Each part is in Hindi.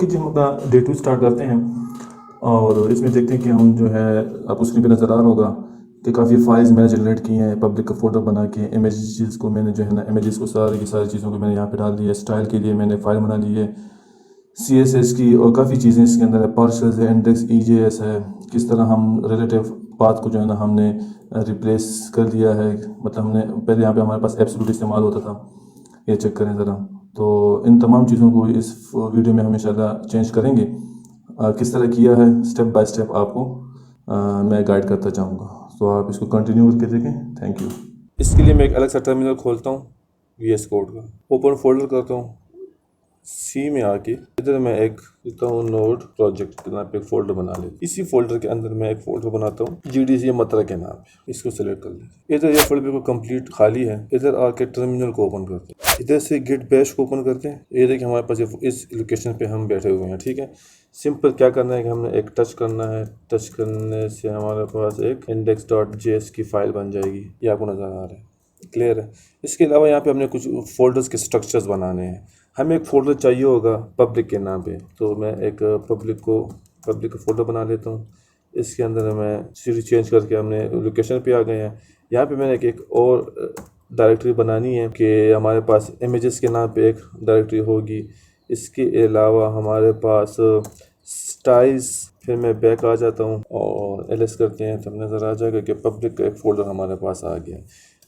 ओके जी, हम अपना डे 2 स्टार्ट करते हैं और इसमें देखते हैं कि हम जो है आपको स्क्रीन पे नज़र आ रहा होगा कि काफ़ी फाइल्स मैंने जनरेट की हैं पब्लिक का फोल्डर बना के। इमेजेस को मैंने जो है ना इमेजेस को सारी की सारी चीज़ों को मैंने यहाँ पे डाल दिया। स्टाइल के लिए मैंने फ़ाइल बना ली है CSS की और काफ़ी चीज़ें इसके अंदर है। पार्शल्स है, इंडेक्स EJS है, किस तरह हम रिलेटिव पाथ को जो है ना हमने रिप्लेस कर दिया है। मतलब हमने पहले यहाँ पे हमारे पास एब्सोल्यूट इस्तेमाल होता था, ये चेक करें ज़रा। तो इन तमाम चीज़ों को इस वीडियो में हम इंशाल्लाह चेंज करेंगे। किस तरह किया है स्टेप बाय स्टेप आपको मैं गाइड करता जाऊँगा, तो आप इसको कंटिन्यू करके देखें। Thank you. इसके लिए मैं एक अलग सा टर्मिनल खोलता हूँ VS कोड का, ओपन फोल्डर करता हूँ। सी में आके इधर मैं एक देता हूँ नोड प्रोजेक्ट के नाम पे एक फोल्डर बना लेता हूँ। इसी फोल्डर के अंदर मैं एक फोल्डर बनाता हूँ GDC मत्रा के नाम पे, इसको सेलेक्ट कर लेते हैं। इधर ये फोल्डर बिल्कुल कंप्लीट खाली है। इधर आके टर्मिनल को ओपन करते हैं, इधर से गिट बैश को ओपन करते हैं। ये देखिए हमारे पास इस लोकेशन पे हम बैठे हुए हैं, ठीक है। सिंपल क्या करना है कि हमने एक टच करना है, टच करने से हमारे पास एक index.js की फाइल बन जाएगी। ये आपको नज़र आ रहा है, क्लियर है। इसके अलावा यहाँ पे हमने कुछ फोल्डर्स के स्ट्रक्चर्स बनाने हैं। हमें एक फोल्डर चाहिए होगा पब्लिक के नाम पे, तो मैं एक पब्लिक का फोल्डर बना लेता हूँ। इसके अंदर मैं सीरीज चेंज करके हमने लोकेशन पे आ गए हैं। यहाँ पे मैंने एक और डायरेक्टरी बनानी है कि हमारे पास इमेजेस के नाम पे एक डायरेक्टरी होगी। इसके अलावा हमारे पास स्टाइल्स, फिर मैं बैक आ जाता हूँ और LS करते हैं तो नज़र आ जाएगा कि पब्लिक का एक फ़ोल्डर हमारे पास आ गया।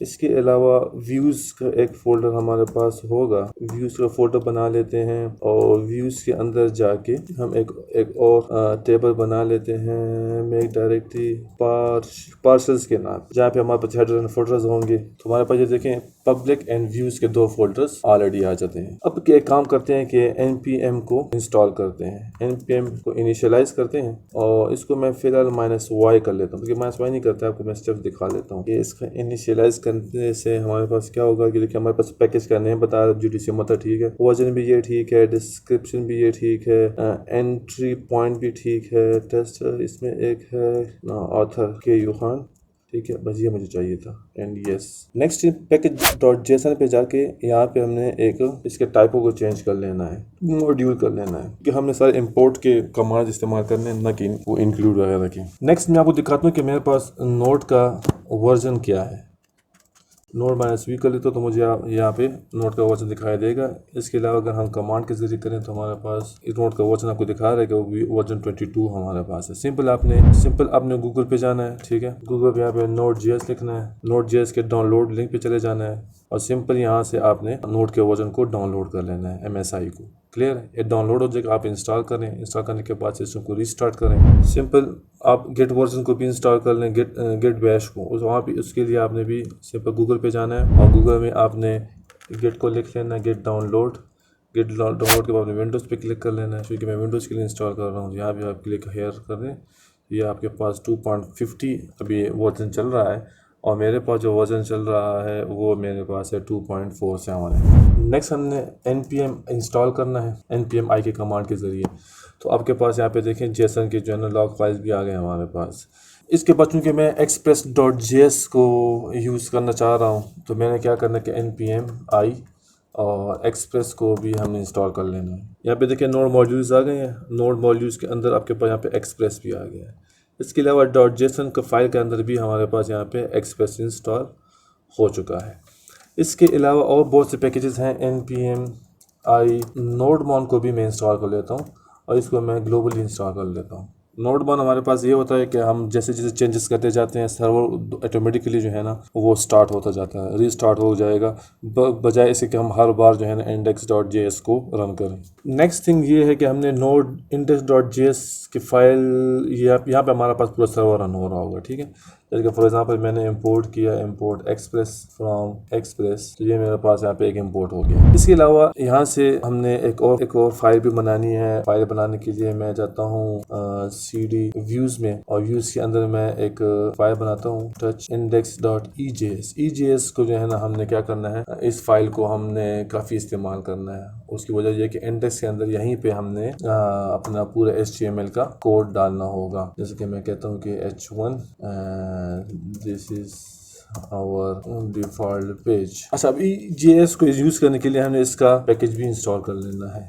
इसके अलावा व्यूज़ का एक फ़ोल्डर हमारे पास होगा। व्यूज़ का फ़ोल्डर बना लेते हैं और व्यूज़ के अंदर जाके हम एक और टेबल बना लेते हैं। मैं एक डायरेक्टरी पार्सल्स के नाम, जहाँ पे हमारे पास हेडर एंड फोल्डर्स होंगे। तो हमारे पास ये देखें पब्लिक एंड व्यूज़ के 2 फोल्डर्स ऑलरेडी आ जाते हैं। अब एक काम करते हैं कि npm को इंस्टॉल करते हैं, npm को इनिशियलाइज करते हैं और इसको मैं फिलहाल -y कर लेता हूँ, क्योंकि -y नहीं करता, आपको मैं स्टेप दिखा लेता हूँ कि इसका इनिशियलाइज करने से हमारे पास क्या होगा कि देखिए हमारे पास पैकेज का नेम बता रहा है GDC मतलब ठीक है, वर्जन भी ये ठीक है, डिस्क्रिप्शन भी ये ठीक है, एंट्री पॉइंट भी ठीक है, टेस्ट इसमें एक है ऑथर के यूहान, ठीक है। बस ये मुझे चाहिए था एंड यस। नेक्स्ट पैकेज.json पे जाके यहाँ पे हमने एक इसके टाइपों को चेंज कर लेना है, मॉड्यूल कर लेना है, क्योंकि हमने सारे इंपोर्ट के कमांड इस्तेमाल करने हैं, ना कि वो इंक्लूड वगैरह के। नेक्स्ट मैं आपको दिखाता हूँ कि मेरे पास नोड का वर्जन क्या है। नोड -v कर लेते तो मुझे यहाँ पे नोड का वर्जन दिखाई देगा। इसके अलावा अगर हम कमांड के जरिए करें तो हमारे पास इस नोड का वर्जन आपको दिखा रहा है कि वो वर्जन 22 हमारे पास है। सिंपल आपने गूगल पे जाना है, ठीक है। गूगल पे यहाँ पे Node.js लिखना है, Node.js के डाउनलोड लिंक पे चले जाना है और सिंपल यहाँ से आपने नोड के वर्जन को डाउनलोड कर लेना है, MSI को। क्लियर है, ये डाउनलोड हो जाएगा। आप इंस्टॉल करें, इंस्टॉल करने के बाद सिस्टम को रीस्टार्ट करें। सिंपल आप गेट वर्जन को भी इंस्टॉल कर लें, गेट बैश को। वहाँ भी उसके लिए आपने भी सिंपल गूगल पे जाना है और गूगल में आपने गेट को लिख लेना है, गेट डाउनलोड के बाद आपने विंडोज़ पे क्लिक कर लेना है, क्योंकि मैं विंडोज़ के लिए इंस्टॉल कर रहा हूँ। यहाँ भी आप क्लिक हेयर कर दें, ये आपके पास 2.50 अभी वर्जन चल रहा है और मेरे पास जो वर्जन चल रहा है वो मेरे पास है 2.47 है। नेक्स्ट हमने npm इंस्टॉल करना है, npm i के कमांड के ज़रिए। तो आपके पास यहाँ पे देखें जेसन के जो है ना लॉग फाइल्स भी आ गए हमारे पास। इसके बाद चूँकि मैं express.js को यूज़ करना चाह रहा हूँ तो मैंने क्या करना है कि npm i और एक्सप्रेस को भी हमने इंस्टॉल कर लेना है। यहाँ पे देखिए नोड मॉड्यूल्स आ गए हैं, नोड मॉड्यूल्स के अंदर आपके पास यहाँ पे एक्सप्रेस भी आ गया है। इसके अलावा .json का फाइल के अंदर भी हमारे पास यहाँ पे एक्सप्रेस इंस्टॉल हो चुका है। इसके अलावा और बहुत से पैकेजेस हैं। npm i नोडमॉन को भी मैं इंस्टॉल कर लेता हूँ और इसको मैं ग्लोबली इंस्टॉल कर लेता हूँ। नोडमॉन हमारे पास ये होता है कि हम जैसे जैसे चेंजेस करते जाते हैं सर्वर ऑटोमेटिकली जो है ना वो स्टार्ट होता जाता है, रीस्टार्ट हो जाएगा, बजाय इसके कि हम हर बार जो है ना index.js को रन करें। नेक्स्ट थिंग ये है कि हमने नोड index.js की फाइल यहाँ पे हमारे पास पूरा सर्वर रन हो रहा होगा, ठीक है। जैसे कि फॉर एग्जांपल मैंने इंपोर्ट किया, इंपोर्ट एक्सप्रेस फ्रॉम एक्सप्रेस, तो ये मेरे पास यहाँ पे एक इंपोर्ट हो गया। इसके अलावा यहाँ से हमने एक और फाइल भी बनानी है। फाइल बनाने के लिए मैं जाता हूँ cd व्यूज में और व्यूज के अंदर मैं एक फाइल बनाता हूँ touch index.ejs को जो है ना हमने क्या करना है, इस फाइल को हमने काफ़ी इस्तेमाल करना है। उसकी वजह यह कि इंडेक्स के अंदर यहीं पे हमने अपना पूरा HTML का कोड डालना होगा। जैसे कि मैं कहता हूँ कि h1 this is our default page. अच्छा, अब EJS को यूज़ करने के लिए हमें इसका पैकेज भी इंस्टॉल कर लेना है।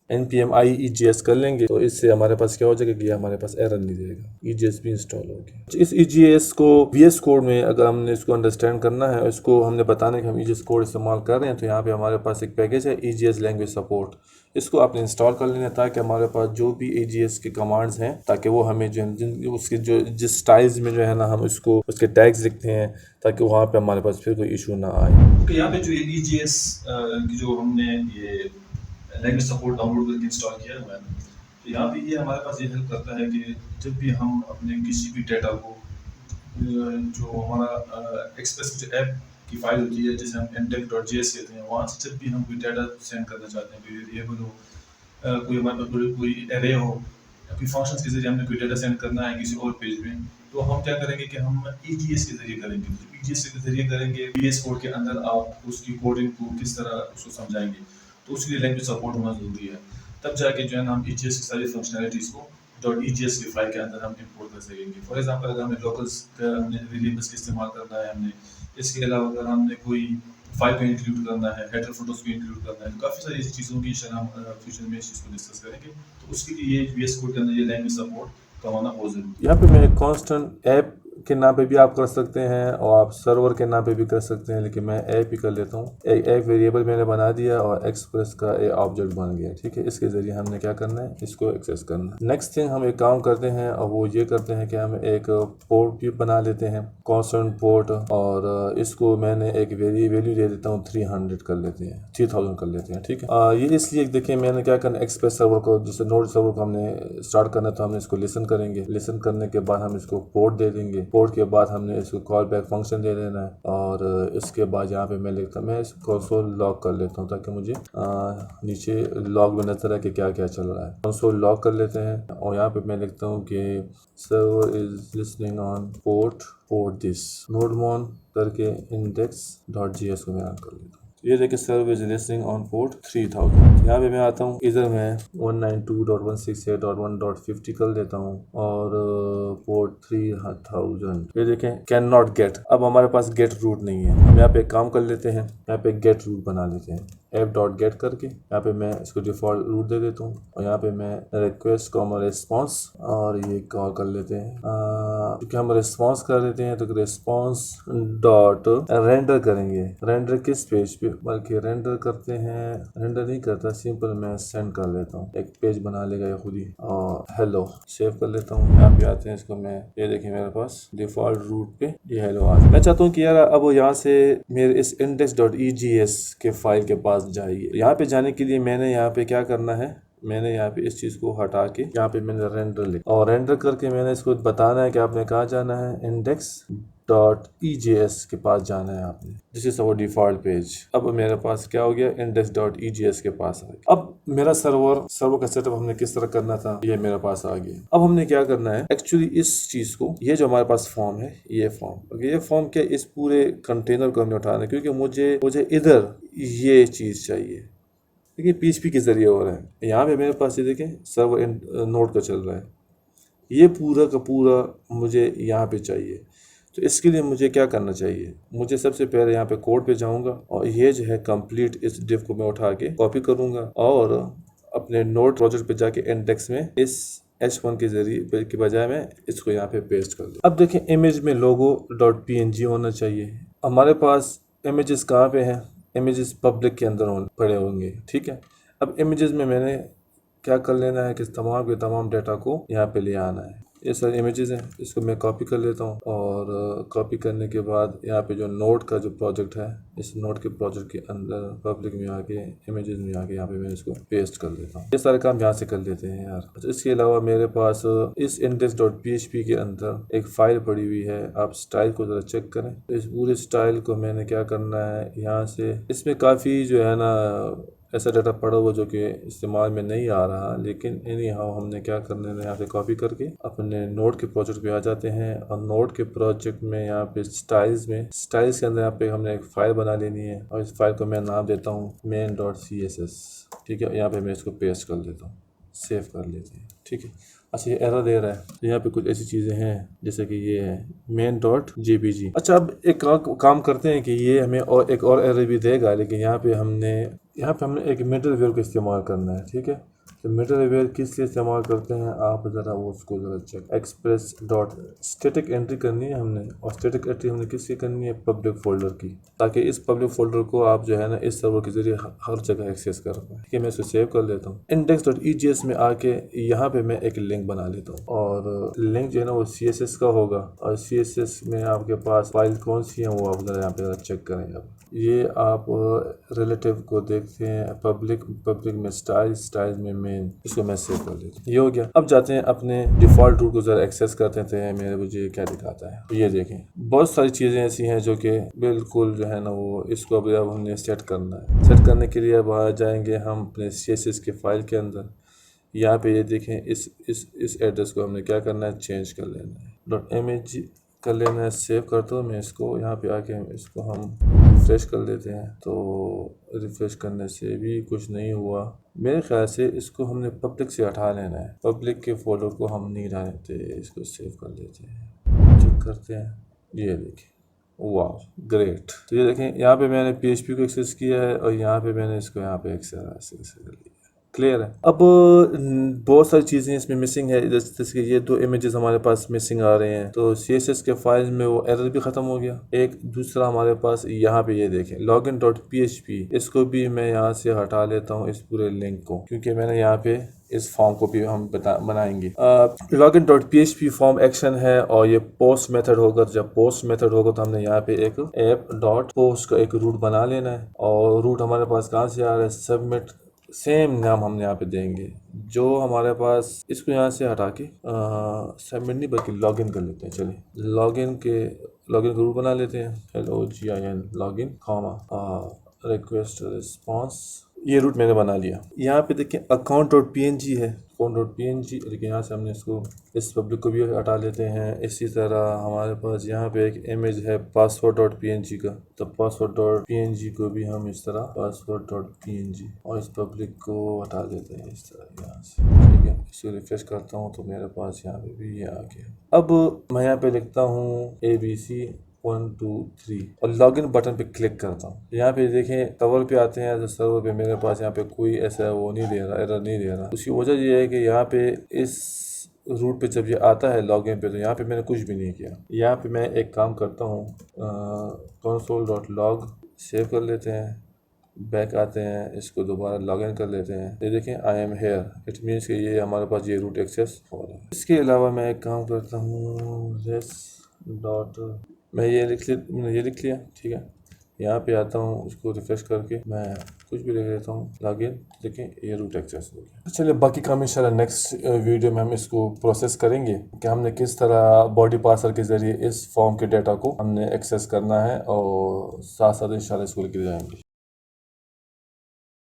npm IEGS कर लेंगे तो इससे हमारे पास क्या हो जाएगा कि हमारे पास एरर नहीं देगा, EGS भी इंस्टॉल हो गया। इस EGS को VS कोड में अगर हमने इसको अंडरस्टैंड करना है, इसको हमने बताना है कि हम EGS कोड इस्तेमाल कर रहे हैं, तो यहाँ पे हमारे पास एक पैकेज है EGS लैंग्वेज सपोर्ट। इसको आपने इंस्टॉल कर लेना ताकि हमारे पास जो भी EGS के कमांड्स हैं, ताकि वो हमें जो उसके जो जिस स्टाइल्स में जो है ना हम उसको उसके टैग्स लिखते हैं, ताकि वहाँ पे हमारे पास फिर कोई इशू ना आए। तो यहाँ पे जो EGS जो हमने ये लैंग्वेज सपोर्ट डाउनलोड करके इंस्टॉल किया हुआ है, तो यहाँ पे ये हमारे पास ये हेल्प करता है कि जब भी हम अपने किसी भी डेटा को जो हमारा एक्सप्रेस जो ऐप की फाइल होती है जिसे हम index.js कहते हैं, वहाँ से जब भी हम कोई डेटा सेंड करना चाहते हैं, कोई वेरिएबल हो, कोई हमारे पास कोई एरे हो या कोई फंक्शंस के जरिए हमने कोई डेटा सेंड करना है किसी और पेज में, तो हम क्या करेंगे कि हम EGS के जरिए करेंगे। तो EGS के जरिए करेंगे, VS कोड के अंदर आप उसकी कोडिंग को किस तरह उसको समझाएंगे, तो उसके लिए लैंग्वेज सपोर्ट होना जरूरी है। तब जाके जो है ना हम EGS की सारी फंक्शनैलिटीज़ को .EGS की फाइल के अंदर हम इंपोर्ट कर सकेंगे। फॉर एग्जांपल अगर हमें लोकल्स का हमने वेरिएबल्स का इस्तेमाल करना है, हमने इसके अलावा अगर हमने कोई फाइल को इंक्लूड करना है, हेडर फोटोज को इंक्लूड करना है, तो काफ़ी सारी ऐसी चीज़ों की हम फ्यूचर में इस चीज़ को डिस्कस करेंगे। तो उसके लिए ये VS कोड के अंदर ये लैंग्वेज सपोर्ट का होना बहुत ज़रूरी है। यहाँ पे मैं कांस्टेंट ऐप के नाम पे भी आप कर सकते हैं और आप सर्वर के नाम पे भी कर सकते हैं, लेकिन मैं ऐप ही कर लेता हूँ। एक वेरिएबल मैंने बना दिया और एक्सप्रेस का एक ऑब्जेक्ट बन गया, ठीक है। इसके जरिए हमने क्या करना है, इसको एक्सेस करना है। नेक्स्ट थिंग हम एक काम करते हैं और वो ये करते हैं कि हम एक पोर्ट भी बना लेते हैं, कांस्टेंट पोर्ट, और इसको मैंने एक वैल्यू दे देता हूँ 300 कर लेते हैं, 3000 कर लेते हैं, ठीक है। ये इसलिए देखिए मैंने क्या करना, एक्सप्रेस सर्वर को जैसे नोड सर्वर को हमने स्टार्ट करना, तो हमने इसको लिसन करेंगे, लिसन करने के बाद हम इसको पोर्ट दे देंगे, पोर्ट के बाद हमने इसको कॉल बैक फंक्शन दे देना है, और इसके बाद यहाँ पे मैं लिखता मैं इसको कंसोल लॉग कर लेता हूँ ताकि मुझे नीचे लॉग में नजर है कि क्या क्या चल रहा है। कंसोल लॉग कर लेते हैं और यहाँ पे मैं लिखता हूँ कि server is listening on port this नोडमोन करके index.js को मैं रन कर लेता हूँ। ये देखिए server is listening on port 3000। यहाँ पे मैं आता हूँ, इधर मैं 192.168.1.50 कर देता हूँ और पोर्ट 3000 ये देखें कैन नॉट गेट। अब हमारे पास गेट रूट नहीं है, हम यहाँ पे एक काम कर लेते हैं, यहाँ पे गेट रूट बना लेते हैं, app.get करके यहाँ पे मैं इसको डिफॉल्ट रूट दे देता हूँ और यहाँ पे मैं रिक्वेस्ट कॉमा रिस्पॉन्स और ये कॉल कर लेते हैं, क्योंकि हम रिस्पॉन्स कर देते हैं तो रिस्पॉन्स डॉट रेंडर करेंगे। रेंडर किस पेज पे, बल्कि रेंडर करते हैं, रेंडर नहीं करता, सिंपल मैं सेंड कर लेता हूँ, एक पेज बना लेगा ये खुद ही। और हेलो सेव कर लेता हूँ, यहाँ पे आते हैं इसको मैं, ये देखिए मेरे पास डिफॉल्ट रूट पे ये हेलो आ। मैं चाहता हूँ कि यार अब यहाँ से मेरे इस index.egs के फाइल के पास जाइए। यहाँ पे जाने के लिए मैंने यहाँ पे क्या करना है, मैंने यहाँ पे इस चीज़ को हटा के यहाँ पे मैंने रेंडर लिखा और रेंडर करके मैंने इसको बताना है कि आपने कहाँ जाना है, index.egs के पास जाना है आपने, this is our default page. अब मेरे पास क्या हो गया, index.egs के पास आ गया। अब मेरा सर्वर का सेटअप हमने किस तरह करना था, ये मेरे पास आ गया। अब हमने क्या करना है, एक्चुअली इस चीज़ को, ये जो हमारे पास फॉर्म है, ये फॉर्म क्या, इस पूरे कंटेनर को हमने उठाना है, क्योंकि मुझे इधर ये चीज़ चाहिए। देखिए PHP के जरिए हो रहा है, यहाँ पे मेरे पास ये देखें सर्वर नोड का चल रहा है, ये पूरा का पूरा मुझे यहाँ पे चाहिए। तो इसके लिए मुझे क्या करना चाहिए, मुझे सबसे पहले यहाँ पे कोड पे जाऊँगा और ये जो है कंप्लीट इस डिव को मैं उठा के कॉपी करूँगा और अपने नोड प्रोजेक्ट पे जाके इंडेक्स में इस H1 के जरिए के बजाय मैं इसको यहाँ पे पेस्ट कर दूँ। अब देखें इमेज में logo.png होना चाहिए। हमारे पास इमेजेस कहाँ पे हैं, इमेजेस पब्लिक के अंदर पड़े होंगे, ठीक है। अब इमेजेस में मैंने क्या कर लेना है कि तमाम के तमाम डाटा को यहाँ पे ले आना है। ये सारे इमेजेस हैं, इसको मैं कॉपी कर लेता हूँ और कॉपी करने के बाद यहाँ पे जो नोड का जो प्रोजेक्ट है, इस नोड के प्रोजेक्ट के अंदर पब्लिक में आके इमेजेस में आके यहाँ पे मैं इसको पेस्ट कर लेता हूँ। ये सारे काम यहाँ से कर लेते हैं यार। अच्छा, इसके अलावा मेरे पास इस index.php के अंदर एक फाइल पड़ी हुई है, आप स्टाइल को ज़रा चेक करें। तो इस पूरे स्टाइल को मैंने क्या करना है, यहाँ से इसमें काफ़ी जो है ना ऐसा डाटा पड़ा हुआ जो कि इस्तेमाल में नहीं आ रहा, लेकिन एनी हाउ हमने क्या करना है, यहाँ पे कॉपी करके अपने नोड के प्रोजेक्ट पे आ जाते हैं और नोड के प्रोजेक्ट में यहाँ पे स्टाइल्स के अंदर यहाँ पे हमने एक फाइल बना लेनी है और इस फाइल को मैं नाम देता हूँ main.css, ठीक है। यहाँ पे मैं इसको पेस्ट कर देता हूँ, सेव कर लेते हैं, ठीक है। अच्छा, ये एरर दे रहा है, तो यहाँ पे कुछ ऐसी चीज़ें हैं जैसे कि ये है main.jpg। अच्छा, अब एक काम करते हैं कि ये हमें एक और एरर भी देगा, लेकिन यहाँ पे हमने एक मिडलवेयर का इस्तेमाल करना है, ठीक है। तो मिडलवेयर किस लिए इस्तेमाल करते हैं आप ज़रा वो उसको ज़रा check. Express dot static entry करनी है हमने, और स्टैटिक एंट्री हमने किसकी करनी है, पब्लिक फोल्डर की, ताकि इस पब्लिक फोल्डर को आप जो है ना इस सर्वर के जरिए हर जगह एक्सेस कर पाए। ठीक है, मैं इसको सेव कर लेता हूँ। index.ejs में आके यहाँ पे मैं एक लिंक बना लेता हूँ, और लिंक जो है ना वो CSS का होगा, और CSS में आपके पास फाइल कौन सी है वो आप यहाँ पे चेक करें। अब ये आप रिलेटिव को देखते हैं, पब्लिक में स्टाइल में मेन, इसको मैं सेव कर लेता हूँ। ये हो गया। अब जाते हैं अपने डिफ़ॉल्ट रूट को ज़रा एक्सेस करते हैं, मेरे मुझे क्या दिखाता है। तो ये देखें, बहुत सारी चीज़ें ऐसी हैं जो कि बिल्कुल जो है ना वो इसको अब हमने सेट करना है। सेट करने के लिए अब आ जाएंगे हम अपने CSS के फाइल के अंदर। यहाँ पे ये देखें, इस एड्रेस को हमने क्या करना है, चेंज कर लेना है। .img कर लेना है। सेव करता हूँ मैं इसको। यहाँ पे आके इसको हम रिफ़्रेश कर लेते हैं, तो रिफ़्रेश करने से भी कुछ नहीं हुआ। मेरे ख्याल से इसको हमने पब्लिक से हटा लेना है, पब्लिक के फोल्डर को हम नहीं डालते, इसको सेव कर लेते हैं, चेक करते हैं। ये देखें, वाह ग्रेट। तो ये देखें, यहाँ पे मैंने PHP को एक्सेस किया है, और यहाँ पे मैंने इसको यहाँ पे एक्सेस कर लिया। क्लियर है। अब बहुत सारी चीज़ें इसमें मिसिंग है, जैसे कि ये 2 इमेजेस हमारे पास मिसिंग आ रहे हैं, तो CSS के फाइल में वो एरर भी ख़त्म हो गया। एक दूसरा हमारे पास यहाँ पे ये देखें, login.php, इसको भी मैं यहाँ से हटा लेता हूँ, इस पूरे लिंक को, क्योंकि मैंने यहाँ पे इस फॉर्म को भी हम बनाएंगे। login.php फॉर्म एक्शन है, और ये पोस्ट मेथड होगा। जब पोस्ट मेथड होगा तो हमने यहाँ पे एक app.post का एक रूट बना लेना है, और रूट हमारे पास कहाँ से आ रहा है, सबमिट, सेम नाम हमने यहाँ पे देंगे जो हमारे पास। इसको यहाँ से हटा के सबमिट नहीं बल्कि लॉगिन कर लेते हैं। चलिए लॉगिन का रूट बना लेते हैं, LOGIN लॉगिन रिक्वेस्ट रिस्पॉन्स, ये रूट मैंने बना लिया। यहाँ पे देखिए account.png है, account.png, लेकिन यहाँ से हमने इसको इस पब्लिक को भी हटा लेते हैं। इसी तरह हमारे पास यहाँ पे एक इमेज है password.png का, तो password.png को भी हम इस तरह password.png, और इस पब्लिक को हटा देते हैं इस तरह यहाँ से। ठीक है, इसको रिफ्रेश करता हूँ तो मेरे पास यहाँ पे भी ये आ गया। अब मैं यहाँ पे लिखता हूँ ABC 1 2 3 और लॉगिन बटन पे क्लिक करता हूँ। यहाँ पे देखें, सर्वर पे आते हैं, तो सर्वर पे मेरे पास यहाँ पे कोई ऐसा वो नहीं दे रहा, एरर नहीं दे रहा। उसकी वजह ये है कि यहाँ पे इस रूट पे जब ये आता है लॉगिन पे, तो यहाँ पे मैंने कुछ भी नहीं किया। यहाँ पे मैं एक काम करता हूँ, console.log सेव कर लेते हैं, बैक आते हैं, इसको दोबारा लॉगिन कर लेते हैं। ये देखें, I am here, it means कि ये हमारे पास ये रूट एक्सेस हो रहा है। इसके अलावा मैं एक काम करता हूँ, मैं ये लिख लिया। ठीक है, यहाँ पे आता हूँ, उसको रिफ्रेश करके मैं कुछ भी लिख लेता हूँ, लॉगिन, देखें ये रूट एक्सेस हो गया। चलिए बाकी काम इंशाल्लाह नेक्स्ट वीडियो में हम इसको प्रोसेस करेंगे कि हमने किस तरह बॉडी पार्सर के ज़रिए इस फॉर्म के डाटा को हमने एक्सेस करना है, और साथ साथ इंशाल्लाह इसको लिख जाएंगे।